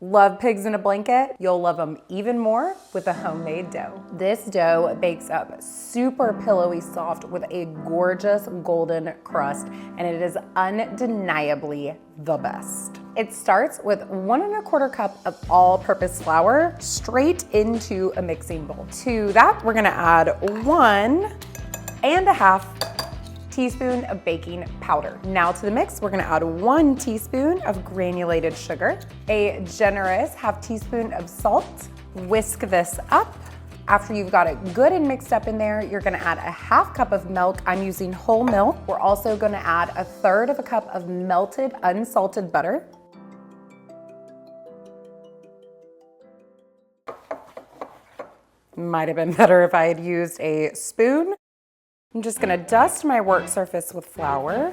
Love pigs in a blanket? You'll love them even more with a homemade dough. This dough bakes up super pillowy soft with a gorgeous golden crust, and it is undeniably the best. It starts with 1 1/4 cup of all-purpose flour straight into a mixing bowl. To that, we're gonna add 1 1/2 teaspoon of baking powder. Now to the mix, we're gonna add 1 teaspoon of granulated sugar, a generous 1/2 teaspoon of salt. Whisk this up. After you've got it good and mixed up in there, you're gonna add a 1/2 cup of milk. I'm using whole milk. We're also gonna add 1/3 cup of melted unsalted butter. Might have been better if I had used a spoon. I'm just gonna dust my work surface with flour,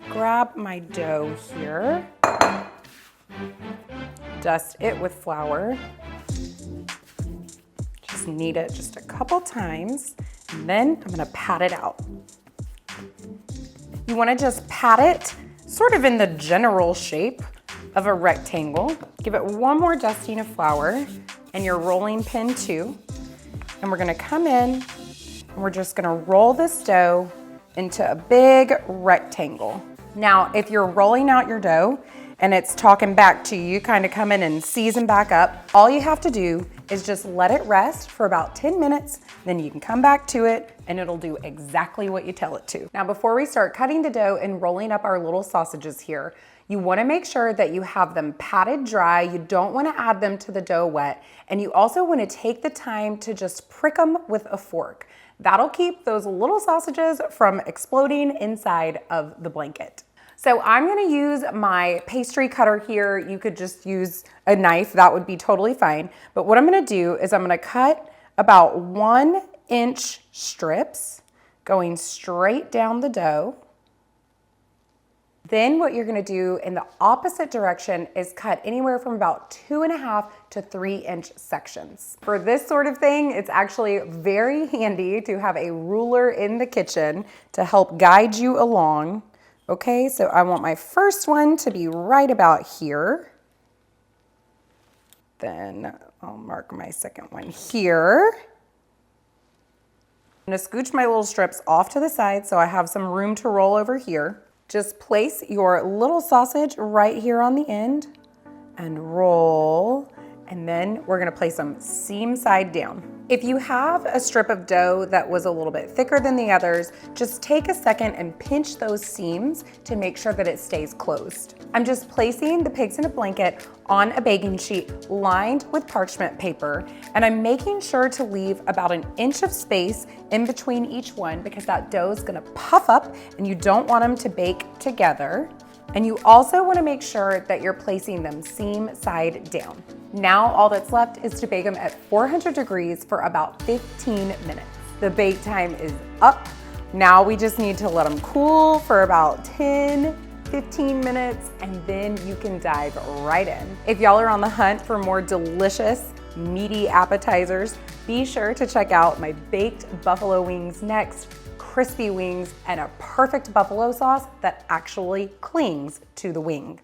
grab my dough here, dust it with flour, just knead it just a couple times, and then I'm gonna pat it out. You wanna just pat it sort of in the general shape of a rectangle. Give it one more dusting of flour and your rolling pin too, and we're gonna come in and we're just gonna roll this dough into a big rectangle. Now, if you're rolling out your dough and it's talking back to you, you kind of come in and season back up, all you have to do is just let it rest for about 10 minutes, then you can come back to it and it'll do exactly what you tell it to. Now, before we start cutting the dough and rolling up our little sausages here, you wanna make sure that you have them patted dry. You don't wanna add them to the dough wet. And you also wanna take the time to just prick them with a fork. That'll keep those little sausages from exploding inside of the blanket. So I'm gonna use my pastry cutter here. You could just use a knife, that would be totally fine. But what I'm gonna do is I'm gonna cut about 1-inch strips going straight down the dough. Then what you're gonna do in the opposite direction is cut anywhere from about 2.5 to 3-inch sections. For this sort of thing, it's actually very handy to have a ruler in the kitchen to help guide you along. Okay, so I want my first one to be right about here. Then I'll mark my second one here. I'm gonna scooch my little strips off to the side so I have some room to roll over here. Just place your little sausage right here on the end and roll, and then we're gonna place them seam side down. If you have a strip of dough that was a little bit thicker than the others, just take a second and pinch those seams to make sure that it stays closed. I'm just placing the pigs in a blanket on a baking sheet lined with parchment paper, and I'm making sure to leave about 1 inch of space in between each one because that dough is gonna puff up and you don't want them to bake together. And you also wanna make sure that you're placing them seam side down. Now all that's left is to bake them at 400 degrees for about 15 minutes. The bake time is up. Now we just need to let them cool for about 10-15 minutes, and then you can dive right in. If y'all are on the hunt for more delicious, meaty appetizers, be sure to check out my baked buffalo wings next. Crispy wings and a perfect buffalo sauce that actually clings to the wing.